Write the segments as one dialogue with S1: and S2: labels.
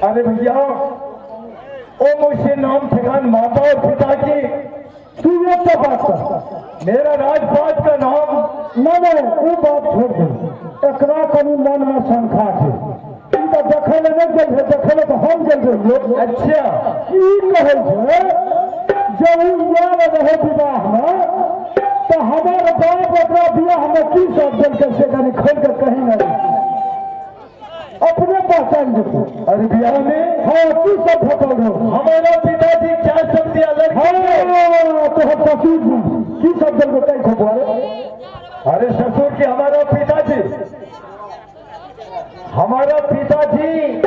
S1: अरे भैया ओ मुझसे नाम ठिकान माता और पिता की
S2: तू ये तो बात कर।
S1: मेरा राजपाट का नाम
S2: न वो बात छोड़ दे। एकरा कनी मन में शंका है। तो देखे नहीं जल है, देखे तो हम जल रहे।
S1: अच्छा
S2: की कहे छे जब याद रहे विवाह में तो हमारे बाप अपना विवाह में की सब जल के से कहीं खोल कर कहीं नहीं अपने पहचान देते।
S1: अरे बिहार में
S2: हाँ की सब फोटो दो
S1: हमारा पिताजी क्या सब दिया
S2: हाँ तो हम ससुर जी की सब जल को कहीं खोपा।
S1: अरे ससुर की हमारा पिताजी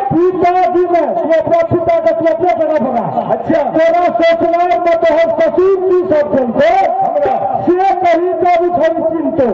S2: पिताजी में तू अपना पिता का तू अपना जगह बना।
S1: अच्छा
S2: तेरा सोचना में तो हम ससुर की सब जल को
S1: हमरा
S2: से कहीं का भी थोड़ी चिंतो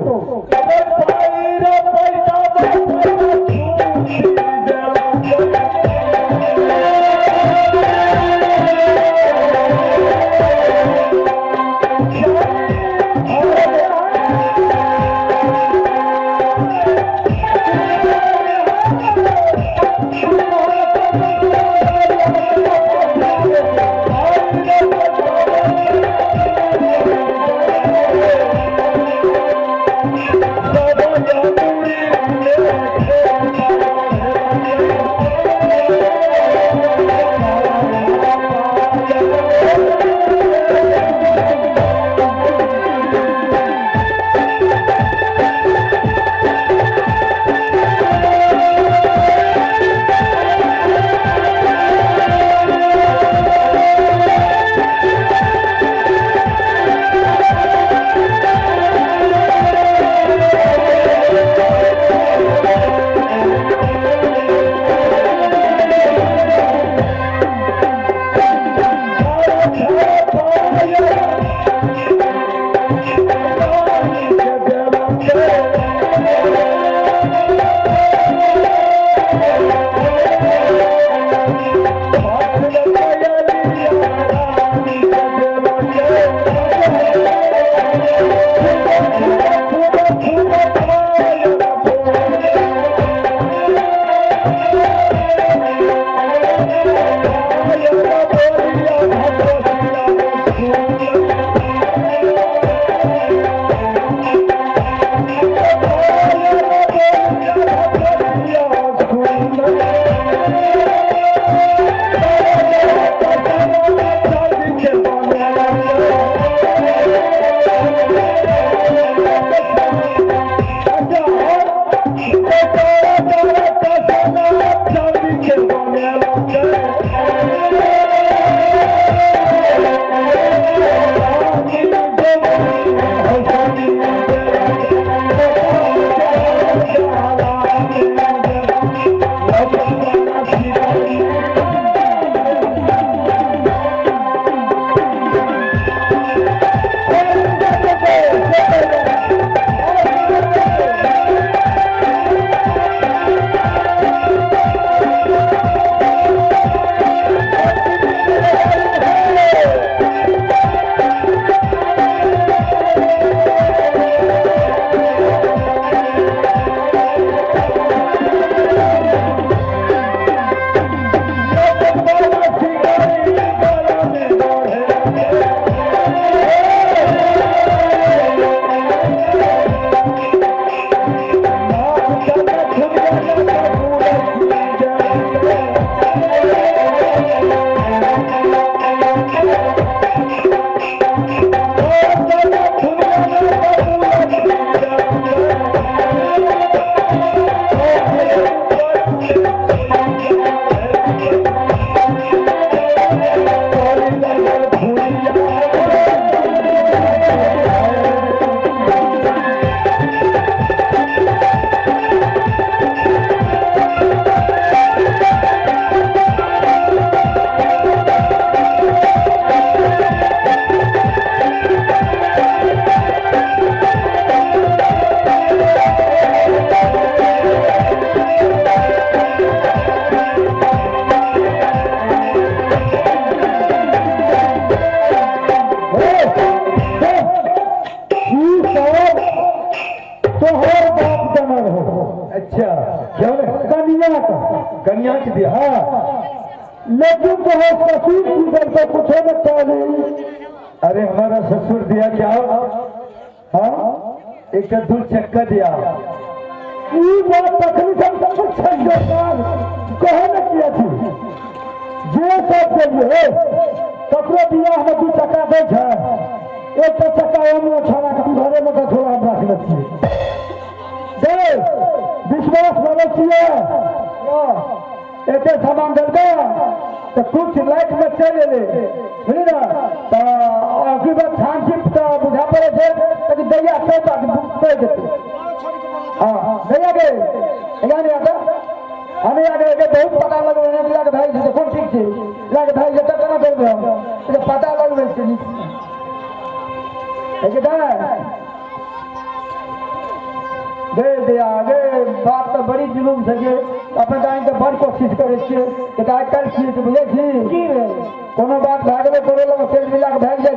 S1: कन्या की दिया।
S2: हाँ, लेकिन जो है ससुर की घर पे कुछ न कहली।
S1: अरे हमारा ससुर दिया क्या?
S2: हाँ,
S1: एक तो 2 चक्का दिया।
S2: ई बात तकलीफ हम सब सरकार कहे न किया थी। जे सब करिए कपड़े बियाह में 2 चक्का दे छै, एक तो चक्का एमो छाना के घरे में थोड़ा हम रख लेती दे विश्वास वाले छिए। एते सामान दे तो कुछ लाइट में चले ले बुझली ना। तो अभी बात छानछिप तो बुझा पड़े छै कि दैया से बात दे देते। हाँ दैया के नहीं आता हमें आगे बहुत पता लग रहा है भाई जी कौन ठीक है लागे भाई जब तक ना कर दो पता लग रहा है दे दिया आगे बात तो बड़ी जुलूम सके अपने टाइम तो बड़ कोशिश करे कि गाय कल किए तो बुझे छी कोनो बात भागले करो लोग तेल मिला के भाग जाए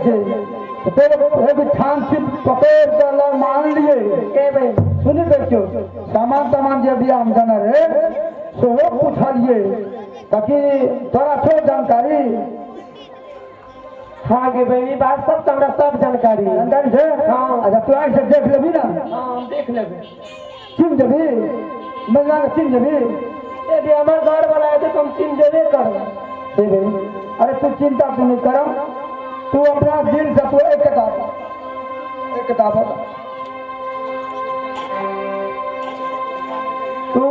S2: तो फिर छान छिप पकड़ कर लोग मान लिए के भाई सुनी देखियो सामान जो दिया हम जाना रे सो पूछा लिए ताकि तोरा थोड़ा जानकारी।
S3: हाँ गे बहनी बात सब हमरा सब जानकारी
S2: है।
S3: हाँ
S2: अच्छा तू आगे से देख लेबी ना।
S3: हाँ देख लेबे
S2: चिन्ह जबी महिला के चिन्ह जबी
S3: यदि हमारे घर वाला है तो तुम चिन्ह देवे कर।
S2: अरे तू चिंता तू नहीं करो तू अपना दिल से तू एक किताब तू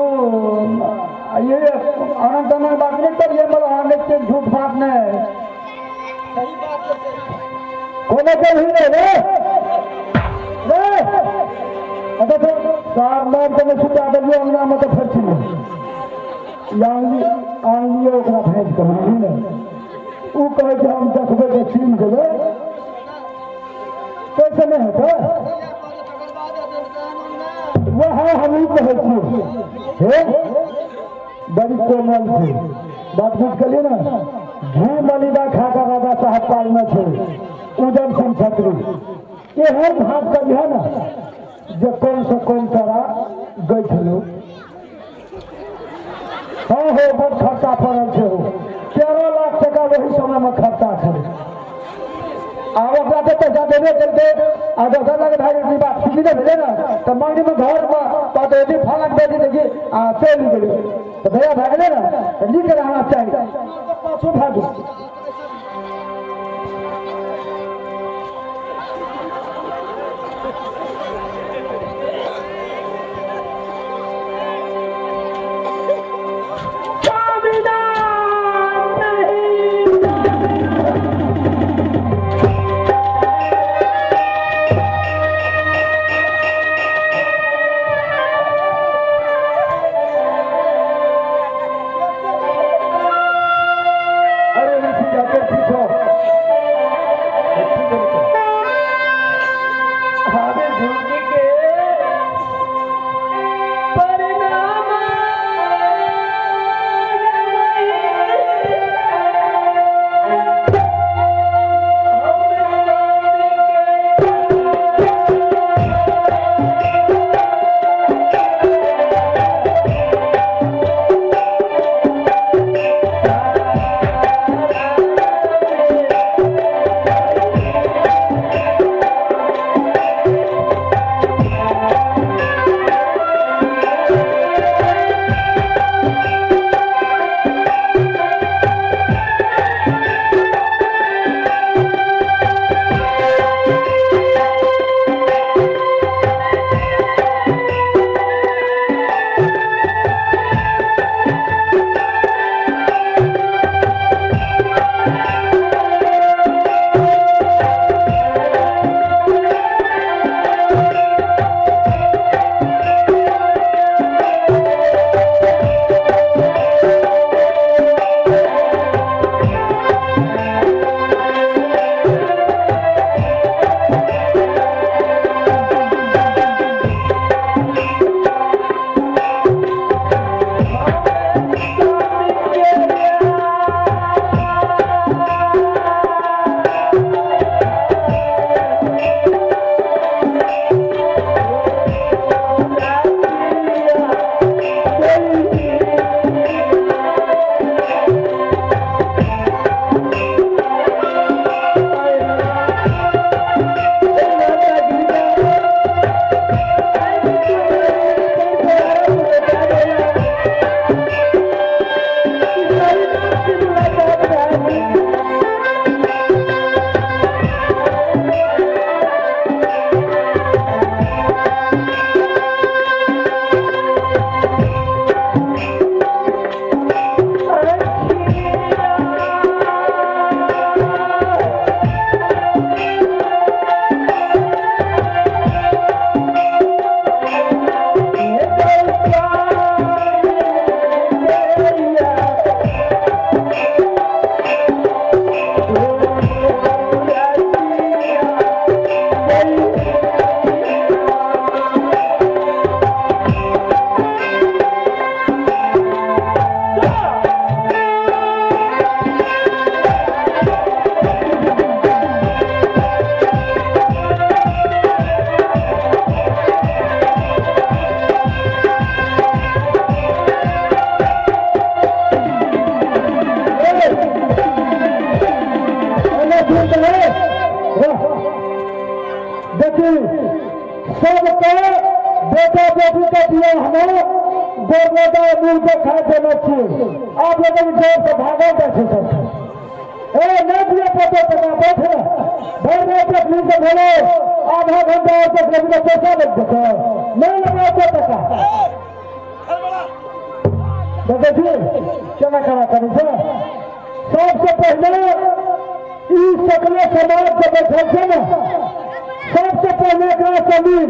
S2: ये अनंत अनंत बात नहीं कर ये मतलब हमें झूठ बात नहीं कोने को ही नहीं रे अच्छा तो सार मार तो मैं छुटा दियो अंगना में तो फिर छिलो आंगलियो ओकरा भेज कर नहीं ऊ कहे कि हम देखबे के छीन देबे कैसे नहीं होता वो है हम ही कहे छी हे बड़ी कोमल थी बात बुझ के लिए ना घी मलिदा खा कर राजा साहब पालना थे उदम सिंह छत्री ये हर भाग का है ना जो कौन से कौन सारा गई छो हाँ हो बहुत खर्चा पड़ल छे हो 13 लाख टका वही समय में खर्चा छे आब ओकरा तो पैसा देबे करके आ दोसर लगे भाई की बात ठीक नहीं भेले ना तो मंडी में घर में तो यदि फलक दे दी कि चल गेले तो भैया भाग ले ना लिख रहना चाहिए पाछो भागो सबके बेटा बेटी के दिया हमें गोरमेदा मिल के खा देना चाहिए। आप लोग जोर से भागा कैसे सब ए नहीं दिए पता पता बैठे भर रात तक नीचे बोलो आधा घंटा और तक लगे पैसा लग जाता नहीं लगा टका देखिए क्या करा करूँ सबसे पहले सकले समाज के बैठे थे ना सबसे पहले जमीन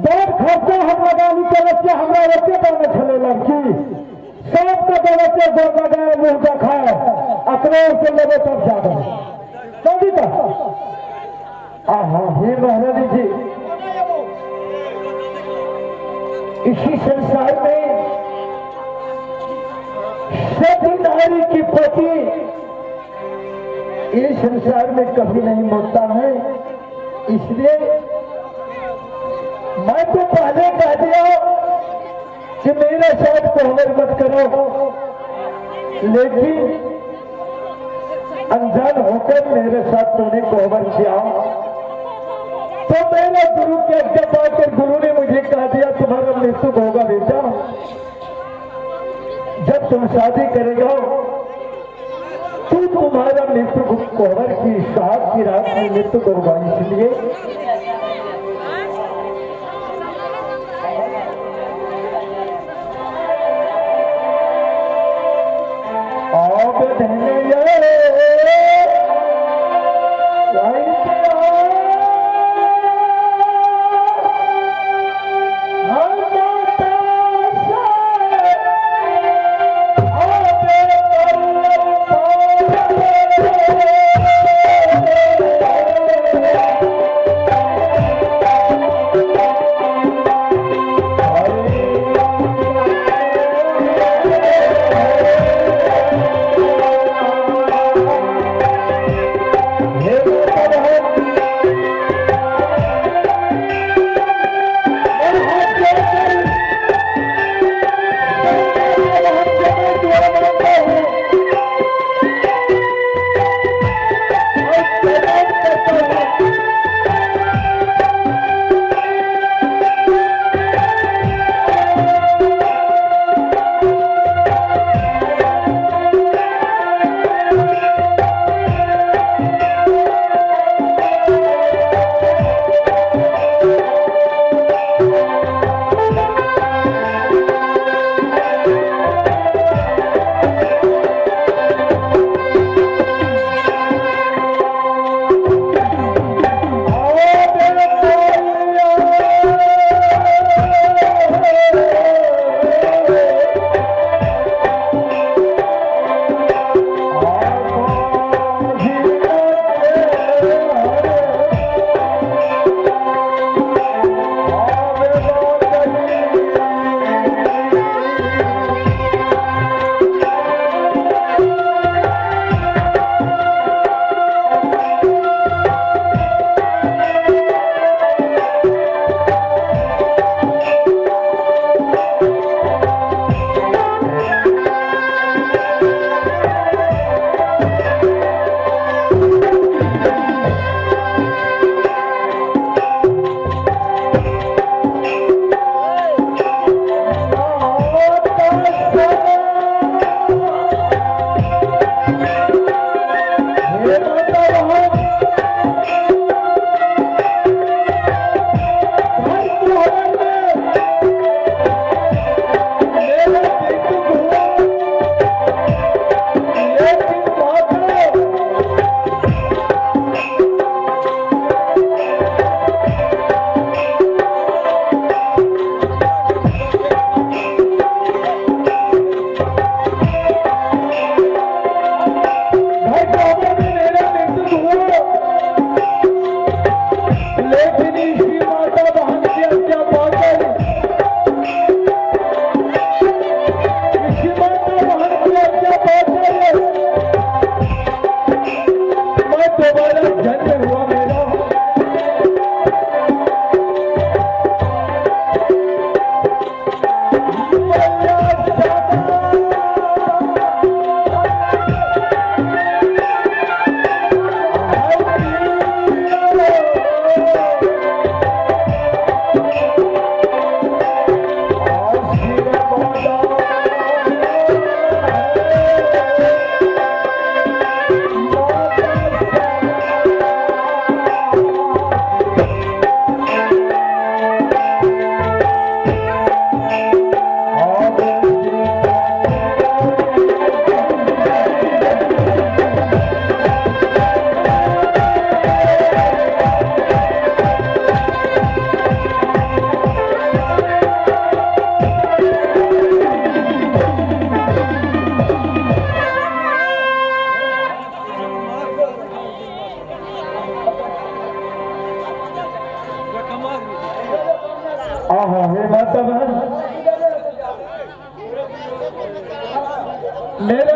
S2: बहुत खर्चा हम लगानी तरफ से हमारा बच्चे करने चले लड़की सबके बच्चे जो लगाए मुंह देखाए अखरोट से लगे तब ज्यादा जल्दी का हाँ हे महारानी जी इसी संसार में सभी नारी की पति इस संसार में कभी नहीं मरता है। इसलिए मैं तो पहले कह दिया कि मेरे साथ कोहबर मत करो, लेकिन अनजान होकर मेरे साथ तूने कोहबर किया तो मेरे गुरु के आज्ञा पाकर गुरु ने मुझे कह दिया तुम्हारा मृत्यु होगा बेटा। जब तुम शादी करेगा तो तुम्हारा मृत्यु कोहबर की साथ की रात में मृत्यु होगा। इसलिए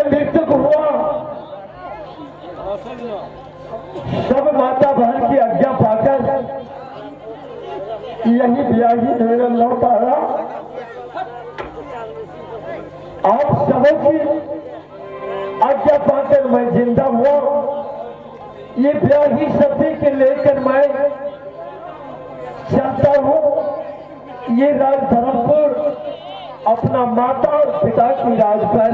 S1: मृत्यु हुआ, सब माता बहन की आज्ञा पाकर यही ब्याही मेरा लौट आया। आप सबों की आज्ञा पाकर मैं जिंदा हुआ। ये ब्याही सभी के लेकर मैं चलता हूँ। ये राज धर्मपुर अपना माता और पिता की राज पर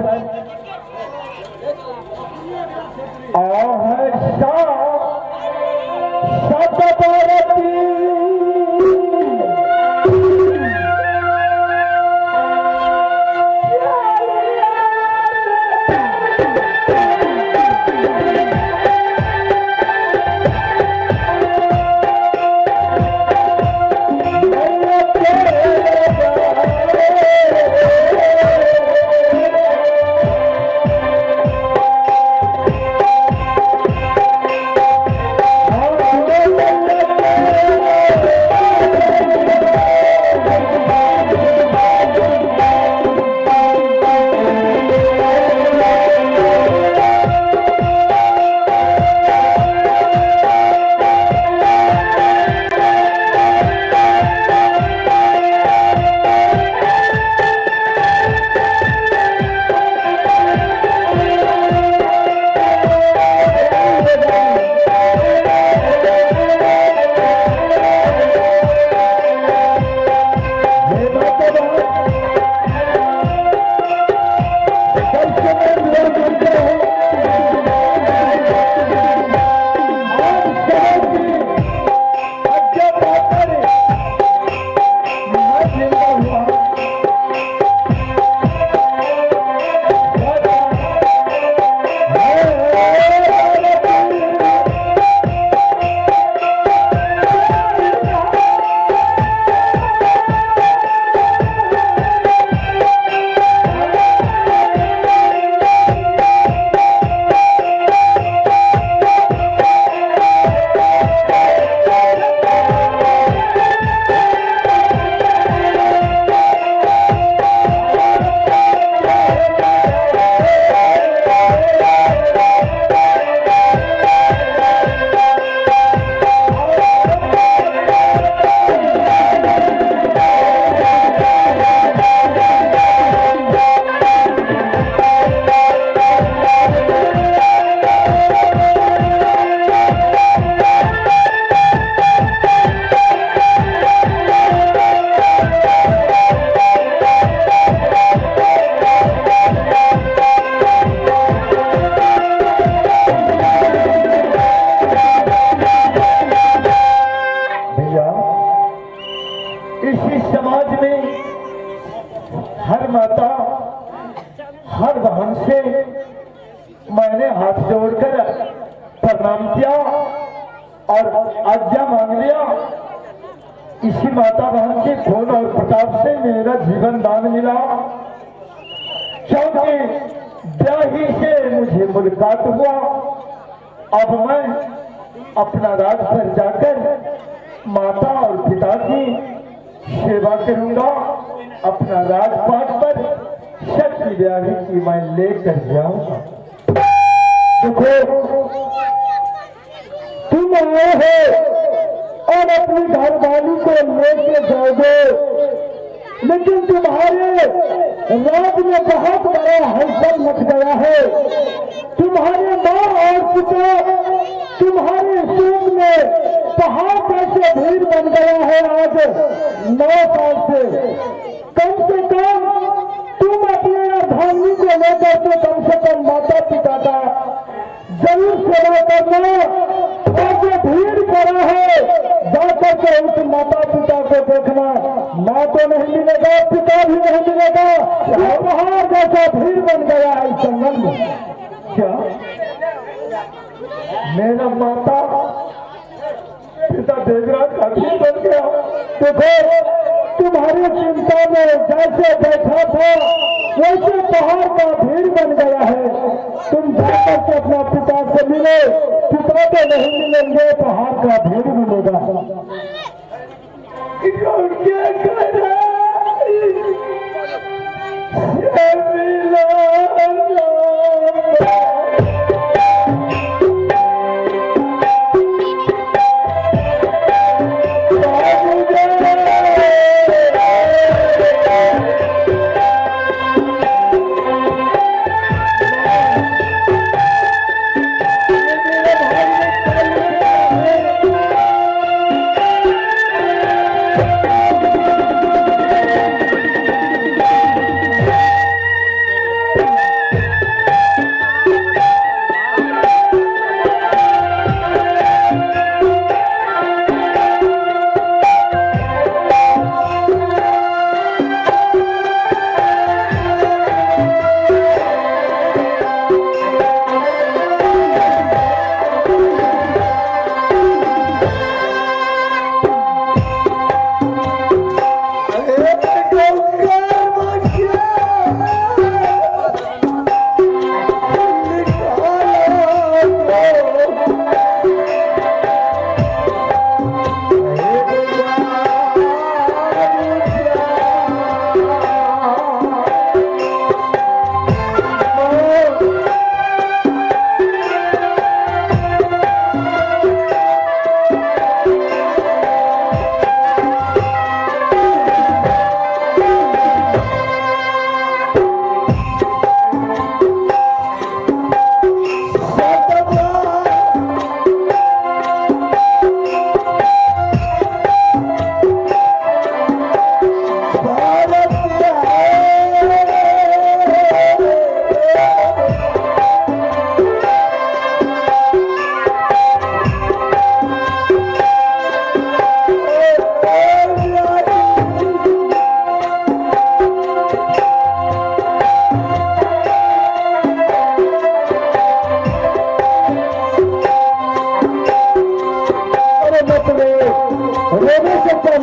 S1: मैंने हाथ जोड़कर प्रणाम किया और आज्ञा मांग लिया। इसी माता बहन के खून और प्रताप से मेरा जीवन दान मिला, क्योंकि ब्याही से मुझे मुलाकात हुआ। अब मैं अपना राज पर जाकर माता और पिता की सेवा करूंगा। अपना राजपाट पर शक्ति ब्याही की मैं लेकर जाऊंगा।
S2: देखो तुम आए हो और अपनी घरवाली को लेके जाओगे, लेकिन तुम्हारे राज में बहुत बड़ा हलचल मच गया है। तुम्हारे माँ और पिता तुम्हारे शोक में पहाड़ कैसे भीड़ बन गया है। आज 9 साल से कम तुम अपने अर्धांगी को लेकर के कम से कम माता पिता का जरूर सेवा करना। और जो भीड़ पड़ा है जाकर के उस माता पिता को देखना। माँ तो नहीं मिलेगा, पिता भी नहीं मिलेगा, ये पहाड़ जैसा भीड़ बन गया है इस जंगल में।
S1: क्या मेरा माता पिता देवराज का भी बन गया?
S2: देखो तुम्हारी चिंता में जैसे बैठा था वैसे पहाड़ का भीड़ बन गया है। तुम जाकर के अपना पिता से मिले, पिता तो नहीं मिलेंगे, पहाड़ का भीड़ मिलेगा।
S1: क्या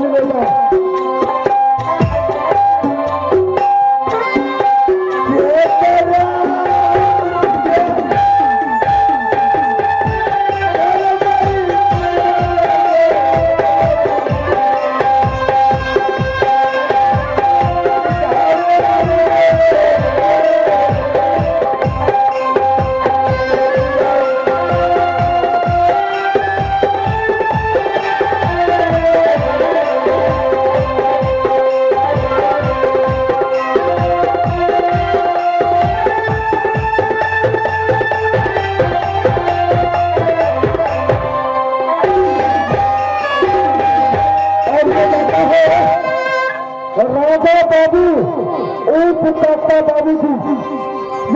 S2: मिलेगा। राजा बाबू उर्फ काका बाबू जी,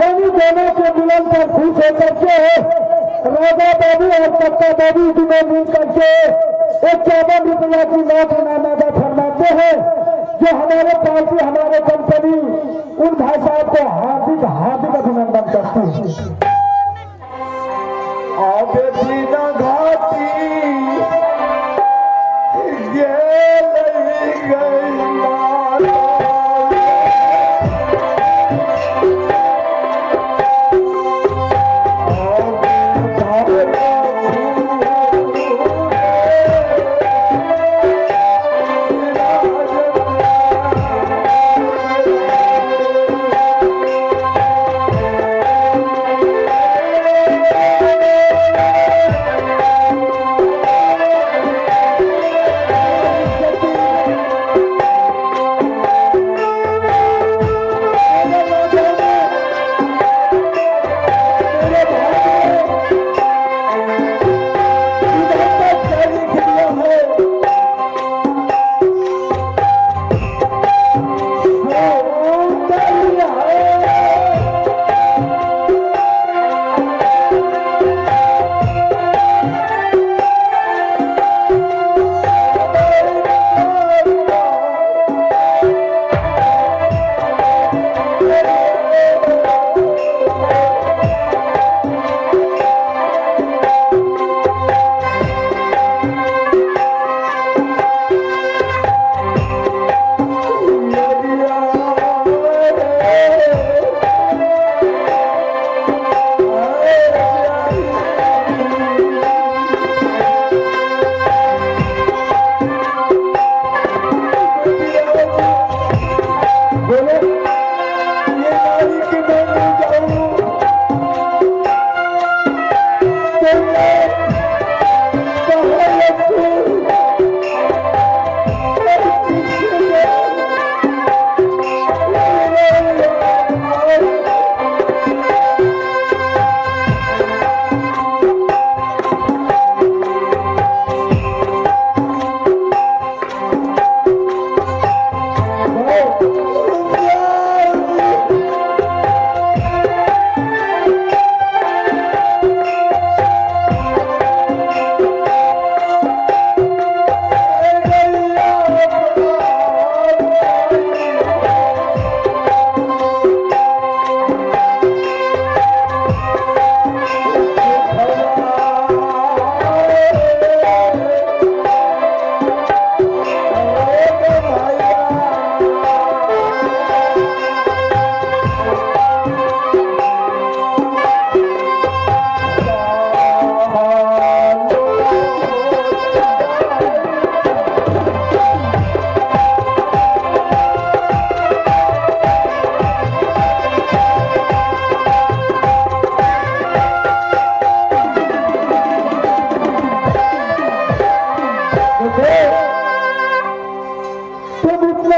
S2: यानी दोनों के मिलन पर खुश होकर के राजा बाबू और काका बाबू दोनों मिल करके 51 रुपया की नोट इनामदा फरमाते हैं, जो हमारे पार्टी हमारे कंपनी उन भाई साहब को हार्दिक हार्दिक अभिनंदन करती है।
S1: आगे बिना घाटी ये नहीं गई माता।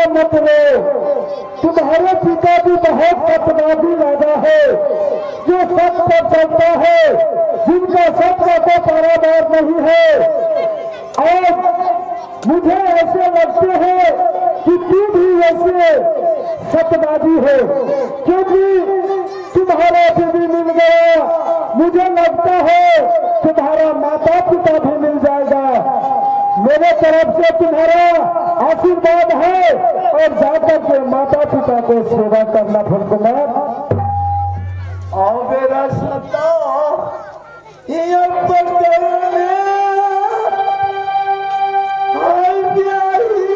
S2: मत रो, तुम्हारे पिता भी बहुत सत्यवादी राजा है, जो सत्य पर चलता है, जिनका सत्य को पारावार नहीं है। और मुझे ऐसे लगते हैं कि तू भी ऐसे सत्यवादी हो, क्योंकि तुम्हारा बीवी मिल गया, मुझे लगता है तुम्हारा माता पिता भी मिल जाएगा। मेरे तरफ से तुम्हारा आशीर्वाद है, और जाकर के माता पिता को सेवा करना फुलकुमार।
S1: आओ मेरा सता ये पकड़ ले, हाय प्यारी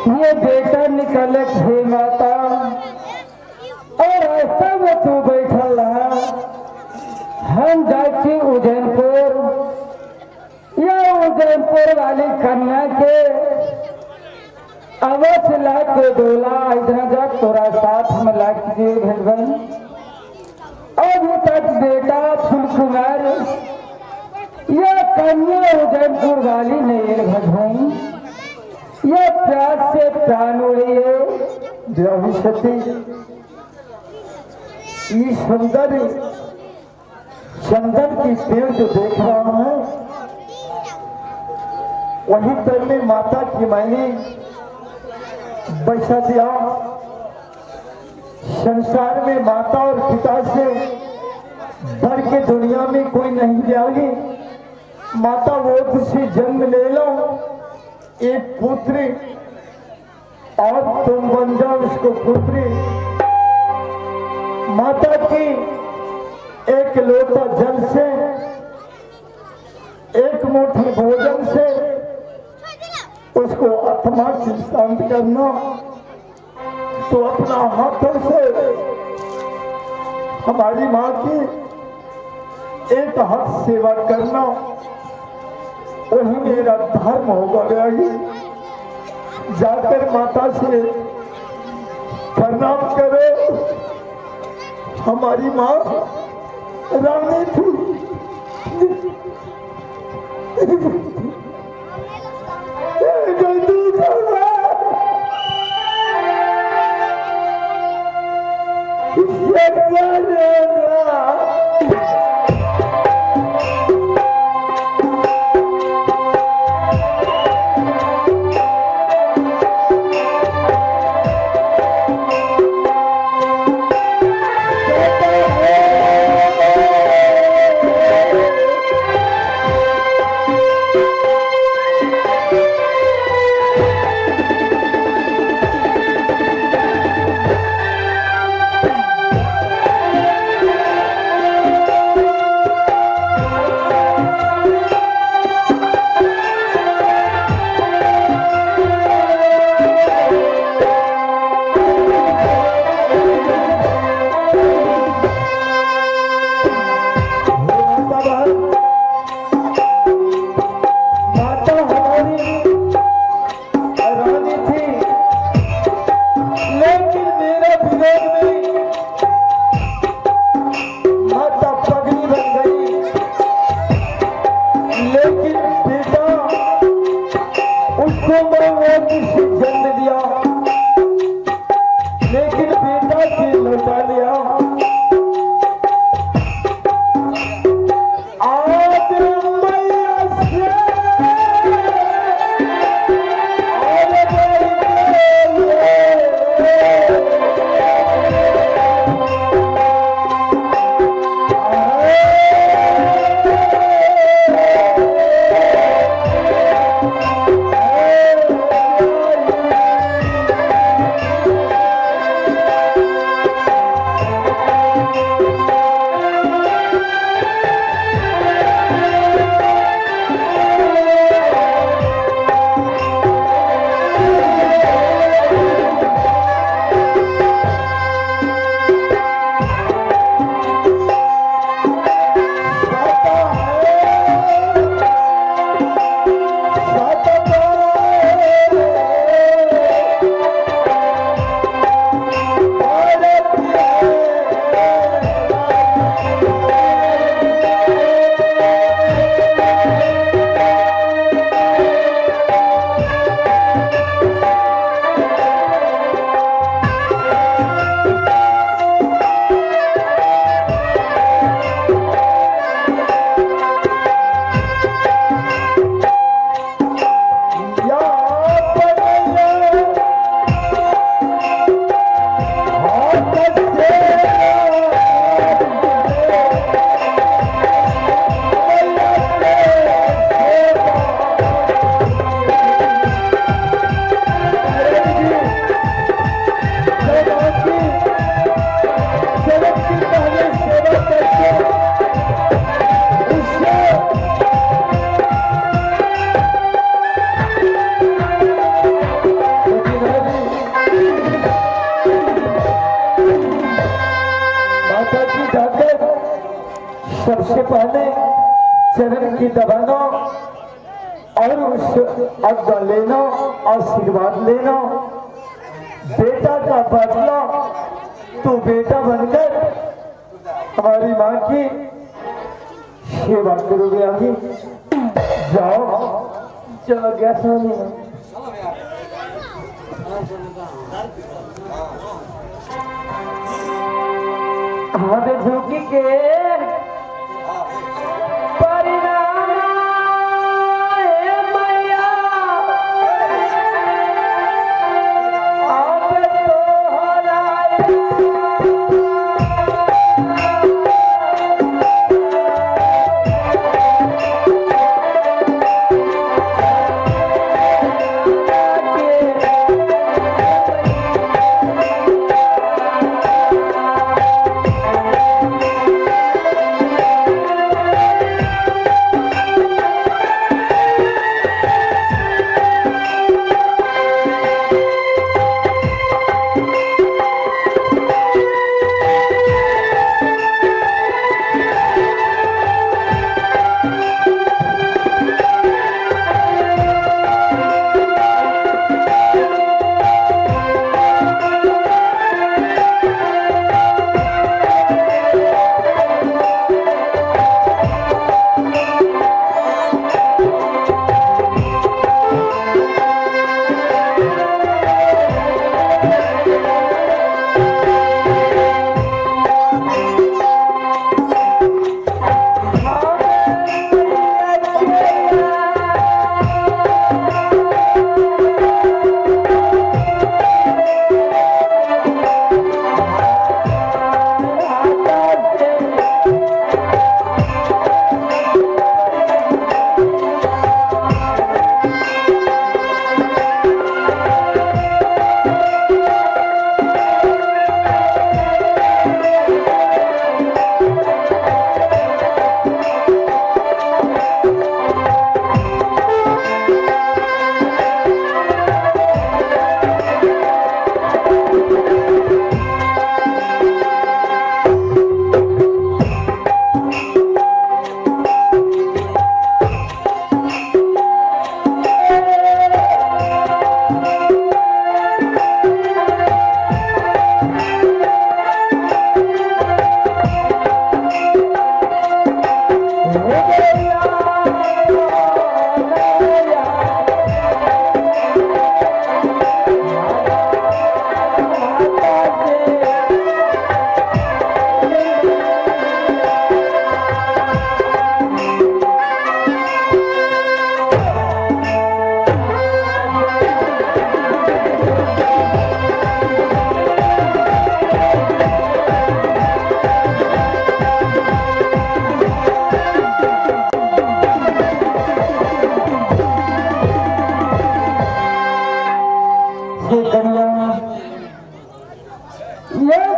S2: ये बेटा निकले हे माता और रास्ता में तू बैठल रहा। हम जाए उज्जैनपुर या उज्जैनपुर वाली कन्या के अवश्य ला के डोला इधर जा तोरा साथ में ला के भेजबन। अभी तक बेटा फुलकुमार या कन्या उज्जैनपुर वाली नहीं भजवाई। ये प्यास से प्राण उड़िए द्रविशति। ये सुंदर चंदन की पेड़ जो देख रहा हूं वही तर में माता की मैंने बैसा दिया। संसार में माता और पिता से बढ़ के दुनिया में कोई नहीं जाएगी। माता वो से जन्म ले लो एक पुत्री और तुम बन जाओ उसको पुत्री। माता की एक लोटा जल से एक मुट्ठी भोजन से उसको आत्मा की शांत करना तो अपना हाथों से हमारी माँ की एक हाथ सेवा करना वही मेरा धर्म होगा। रहेगी जाकर माता से प्रणाम करो। हमारी माँ रानी थी।
S1: सबसे पहले चरण की दबाना और उस आज्ञा लेना, आशीर्वाद लेना। बेटा का बदला तो बेटा बनकर हमारी माँ की सेवा करोगे। आगे जाओ
S3: चलो गया स्वामी। हाथ झुकी के परिणाम है मैया, अब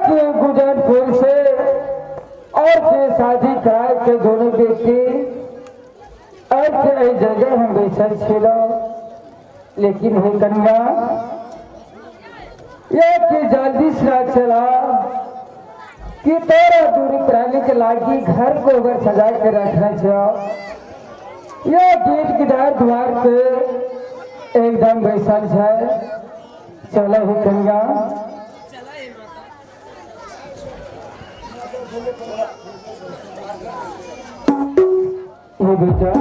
S3: तो गुजरपुर से और के शादी कराए के दोनों बेटी और के जगह हम बैठल छिलो, लेकिन हे कन्या ये कि जल्दी से चला कि तोरा दूरी प्राणी के लागी घर को अगर सजा के रखना छो। ये गेट के द्वार पे एकदम बैठल है। चलो हे कन्या ये बेटा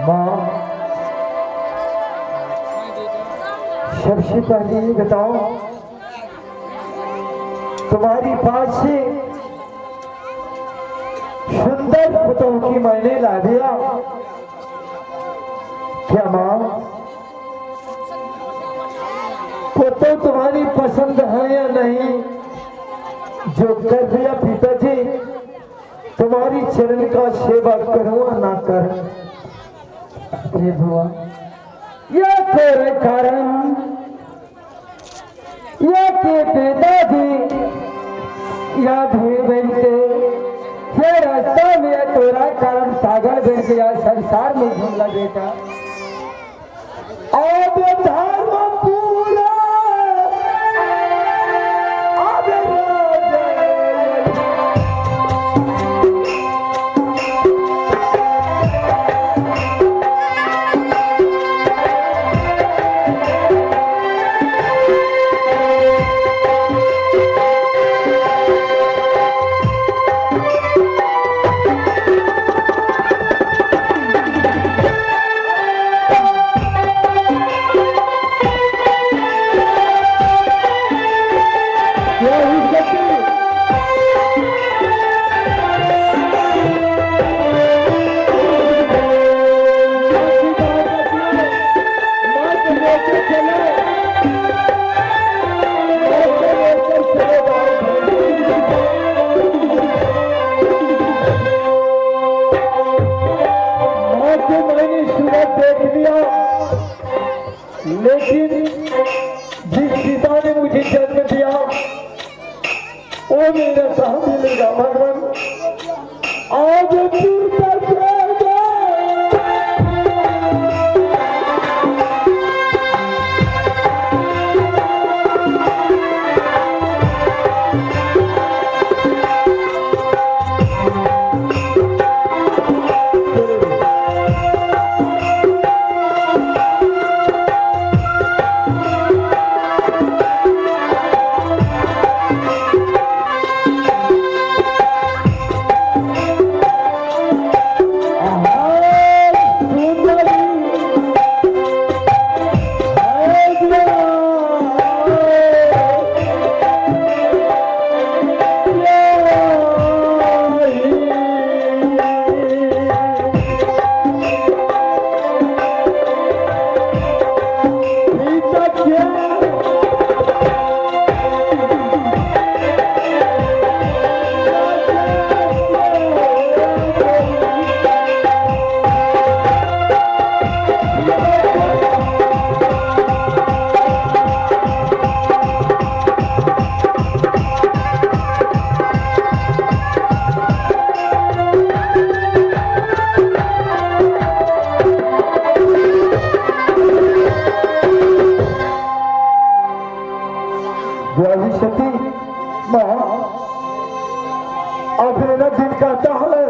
S3: माँ, सबसे पहले ये बताओ तुम्हारी पास से सुंदर फोटो की मैंने ला दिया क्या माँ? फोटो तुम्हारी पसंद है या नहीं? जो कर दिया पिताजी, तुम्हारी चरण का सेवा करूं या ना करूं? ये हुआ ये तेरे कारण ये के पिताजी या भी बनते ये रास्ता में तेरा कारण पागल बन गया, संसार में घूमला बेटा। अब धार दुर्गा भगवान
S2: आज पीता जाएगा
S3: ब्याही सती माँ अब मेरा दिन कहता है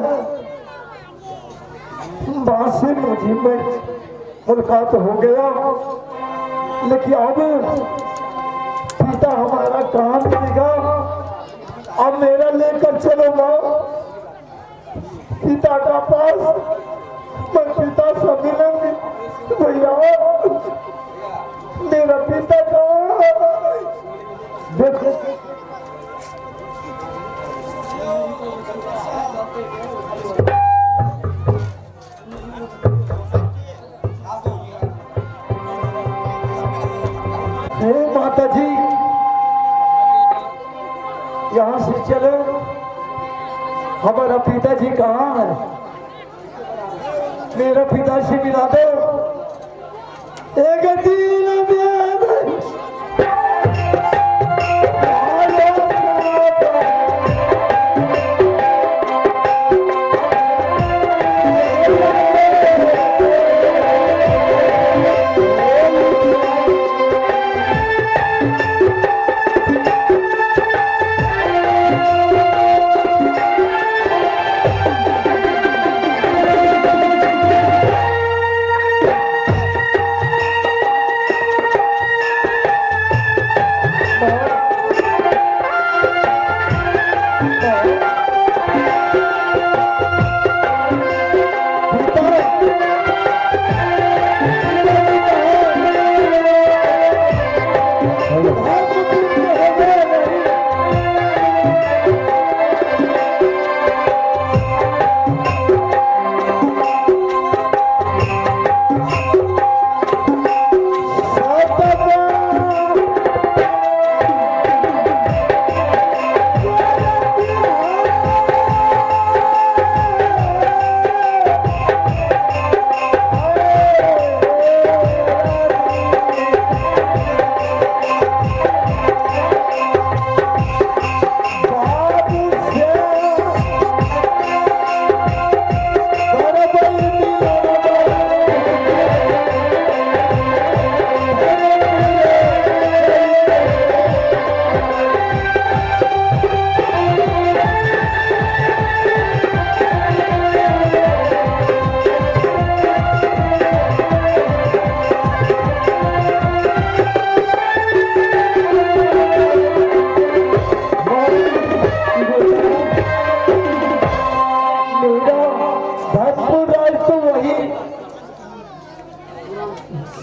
S3: माँ से मुझे मुलाकात हो गया, लेकिन अब पिता हमारा कहाँ मिलेगा? अब मेरा लेकर चलो माँ पिता का पास, मैं पिता से मिलूंगी। भैया मेरा पिता कहाँ है? देखो हे माता जी यहाँ से चलो, हमारा पिताजी कहाँ है? मेरा पिताजी मिला दो। एक दिन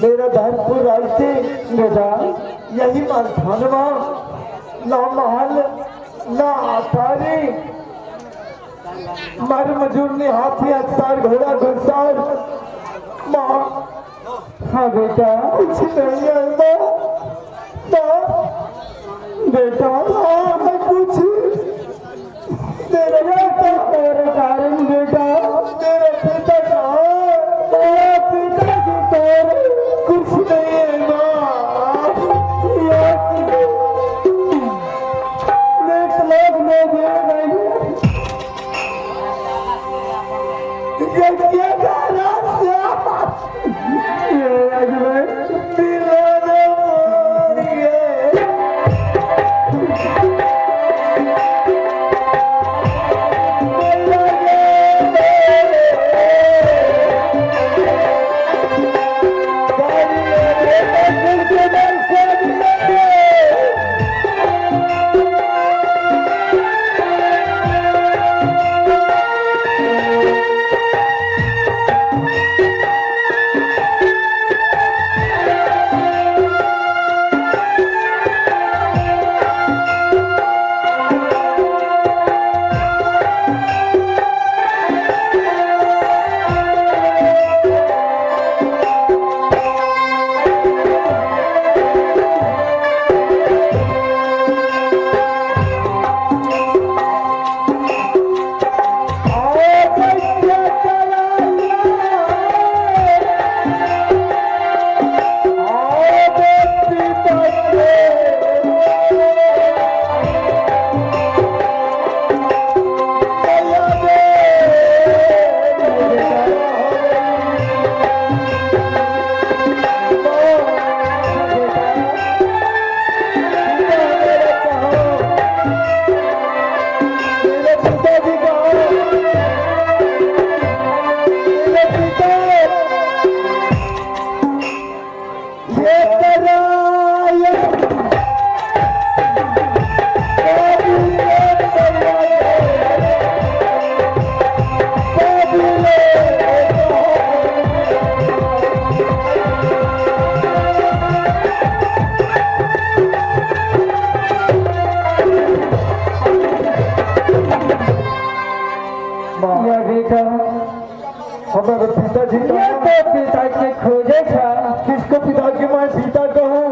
S3: मेरा धनपुर राजते मेरा यही मालखानवा, ना महल ना आतारी, मर मजूर ने हाथी अक्सर घोड़ा घुड़सवार। माँ हाँ बेटा कुछ नहीं है माँ बेटा हाँ मैं कुछ तेरे कारण बेटा मेरे पिता का पिता की तौर कुछ नहीं है माँ। लोग में दे नहीं जगिएगा रास्ता
S2: ये अजमेर
S3: दीवाना मोर गए हमारे पिताजी
S2: ये तो पिता के खोजे था।
S3: किसको पिता की मैं पिता कहूँ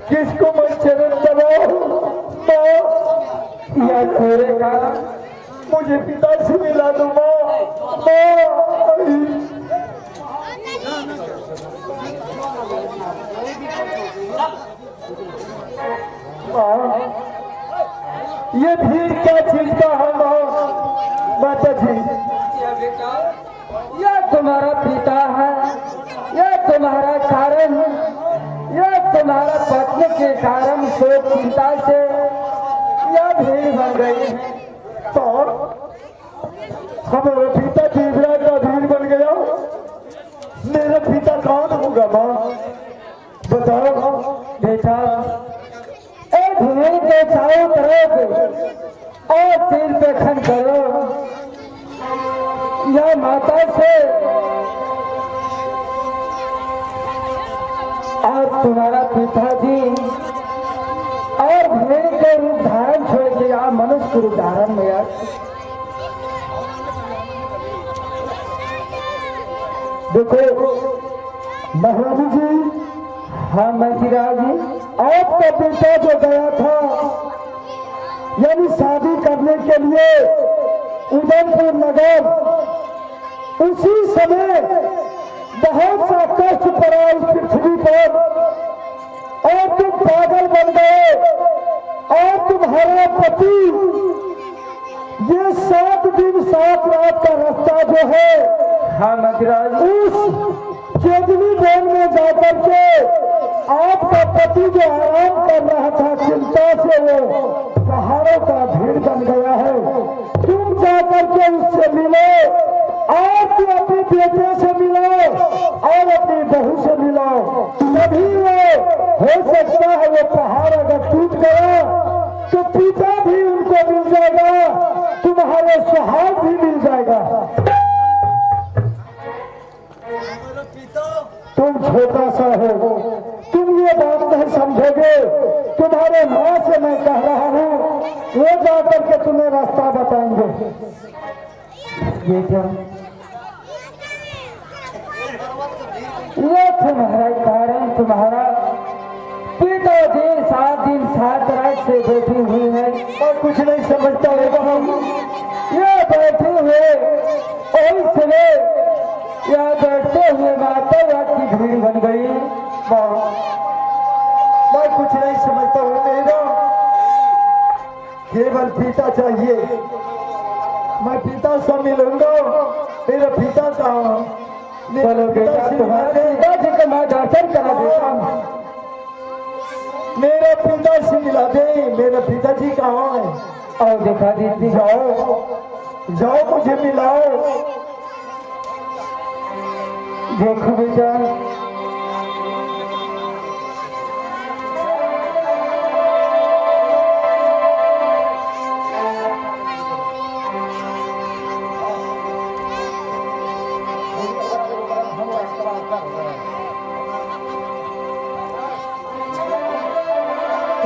S3: किसको मैं चरण दबाऊं माँ
S2: या करेगा
S3: मुझे पिता से मिला दो माँ माँ ये भीड़ क्या चीज का है माँ माता जी
S2: यह तुम्हारा पिता है, यह तुम्हारा कारण, यह तुम्हारा पत्नी के कारण शोक चिंता से यह भीड़ बन गई है।
S3: तो हमारा पिता तीसरा का भीड़ बन गया मेरा पिता कौन होगा माँ बताओ
S2: बेटा ए भीड़ के चारों तरफ और तीर पे खन करो। यह माता से और तुम्हारा पिताजी और भीड़ के रूप धारण छोड़ के आप मनुष्य के रूप धारण में यार
S3: देखो महारानी जी
S2: हाँ मंत्रीराज जी
S3: आपका बेटा जो गया था यानी शादी करने के लिए उदयपुर नगर उसी समय बहुत सा कष्ट पड़ा इस पृथ्वी पर और तुम पागल बन गए और तुम्हारा पति ये 7 दिन 7 रात का रास्ता जो है
S2: हाँ मंत्रीराज
S3: उस केदनी वन में जाकर के आपका पति जो आराम कर रहा था चिंता से वो पहाड़ों का भीड़ बन गया है तुम जाकर के उससे मिलो और तुम अपने बेटे से मिलो और अपनी बहू से मिलो तभी वो हो सकता है वो पहाड़ अगर टूट गया तो पिता भी उनको मिल जाएगा तुम्हारे सुहाग भी मिल जाएगा तुम छोटा सा हो तुम ये बात नहीं समझोगे तुम्हारे माँ से मैं कह रहा हूँ वो जाकर के तुम्हें रास्ता बताएंगे
S2: बेटा ये तुम्हारा कारण तुम्हारा पिताजी 7 दिन 7 रात से बैठी हुई है
S3: और कुछ नहीं समझता होगा हम
S2: ये बैठे हुए और सुबह या बैठते हुए माता की भीड़ बन गई।
S3: मैं कुछ नहीं समझता हूँ मेरा केवल पिता चाहिए मैं पिता से मिलूंगा। मेरा पिता कहाँ?
S2: चलो बेटा, तुम्हारे पिताजी को मैं दर्शन करा देता हूँ।
S3: मेरा पिता से मिला दे। मेरा पिताजी कहाँ है?
S2: और दिखा दीजिए।
S3: जाओ जाओ, मुझे मिलाओ।
S2: देखो बेटा,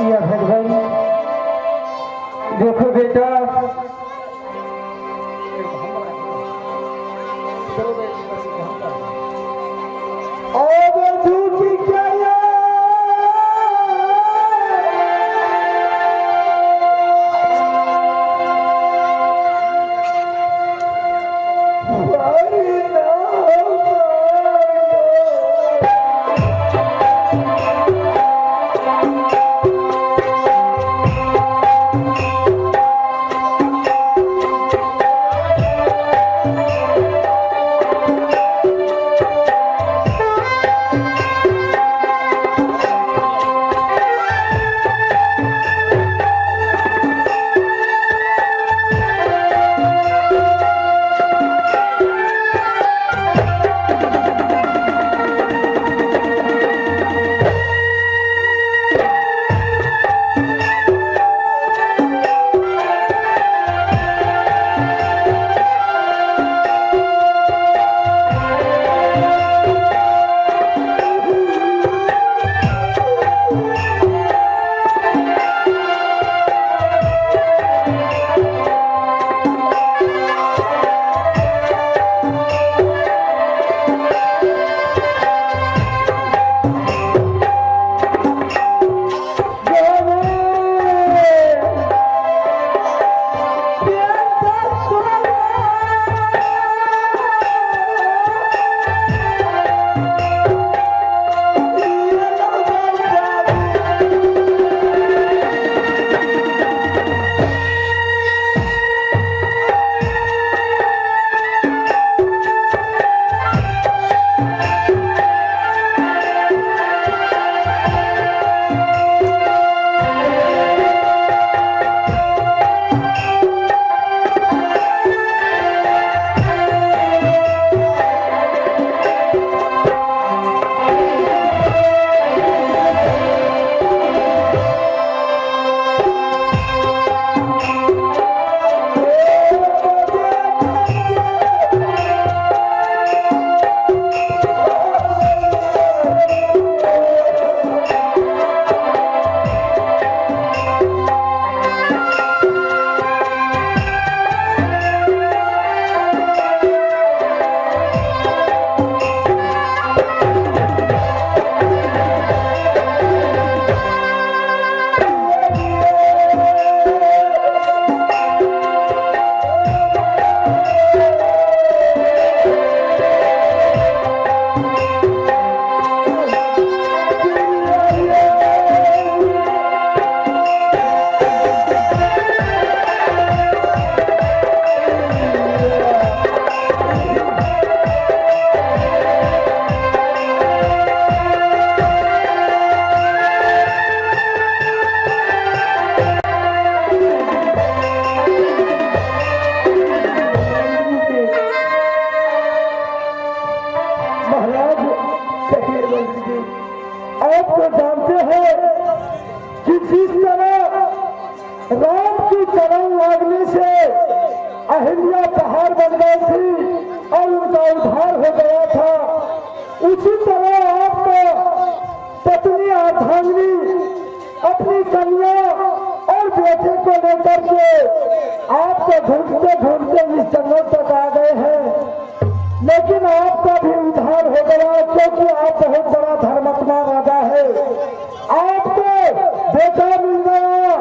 S2: या भगवान, देखो बेटा,
S3: और झूठी क्या
S2: आप तो जानते हैं कि जिस तरह राम की चरण लागने से अहिल्या पहाड़ बन गई थी और उनका उद्धार हो गया था, उसी तरह आपको पत्नी अर्धांगिनी अपनी कन्या और बेटे को लेकर के आपको ढूंढते ढूंढते इस जंगल तक आ गए हैं। लेकिन आपका भी उद्धार हो गया, क्योंकि आप बहुत बड़ा धर्मात्मा राजा है। आपको बेटा मिल गया,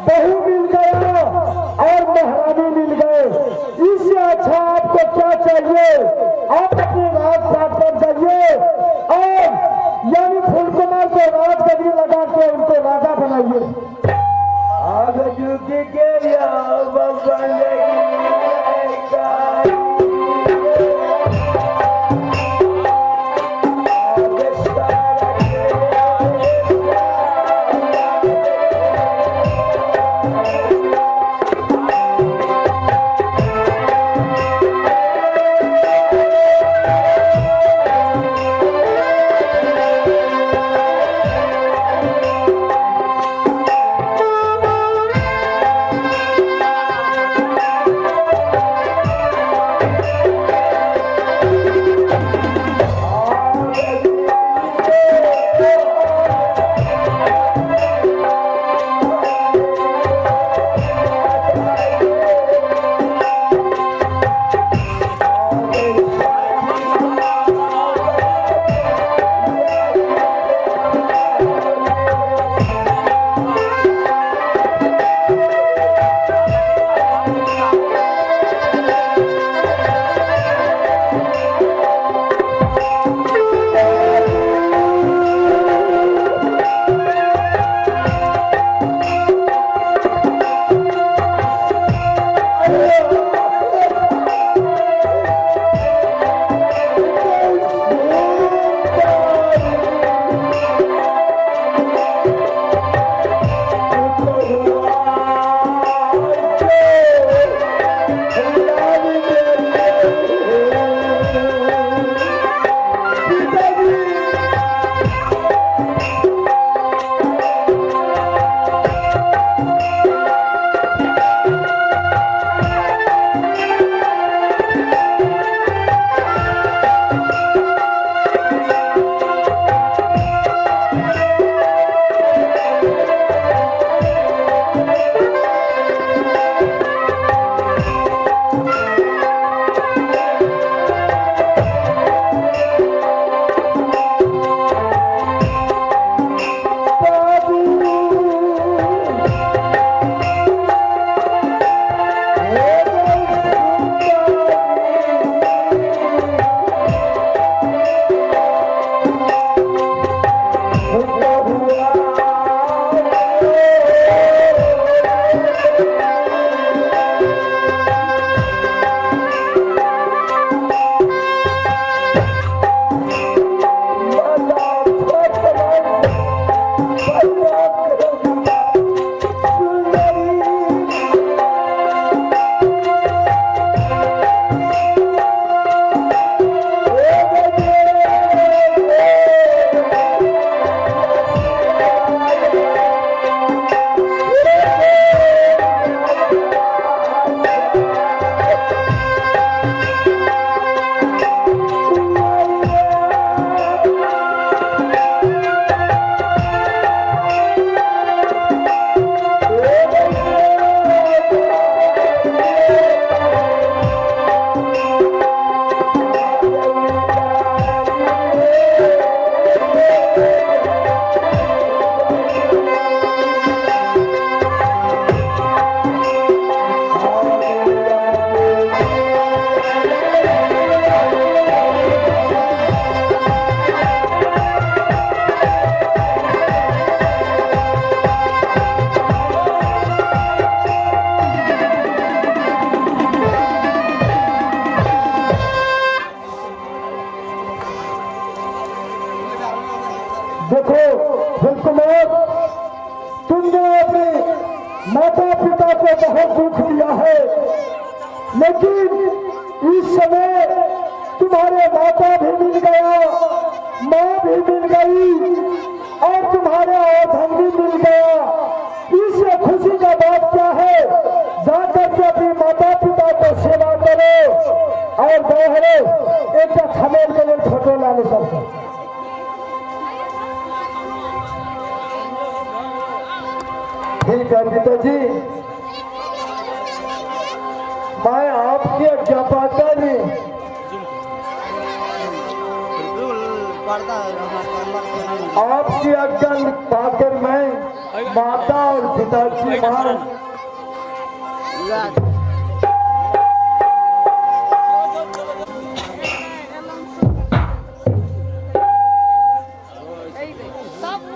S2: बहू मिल गया और महारानी मिल गए। इससे अच्छा आपको क्या चाहिए? आप अपने राजपाट पर जाइए और यानी फूलकुमार को राजगद्दी लगा के उनको राजा बनाइए।
S3: आग झुकी के या बबन
S2: देखो हिंदकुमार, तुमने अपने माता पिता को बहुत दुख दिया है, लेकिन इस समय तुम्हारे माता भी मिल गया, माँ भी मिल गई और तुम्हारा धन भी मिल गया। इससे खुशी का बात क्या है? जाकर के अपने माता पिता को सेवा करो और दोहरे एक खमेल के लिए फोटो लाने सबको।
S3: ठीक है पिताजी, मैं आपकी आज्ञा पाकर आपकी आज्ञा पाकर मैं माता और पिता की मान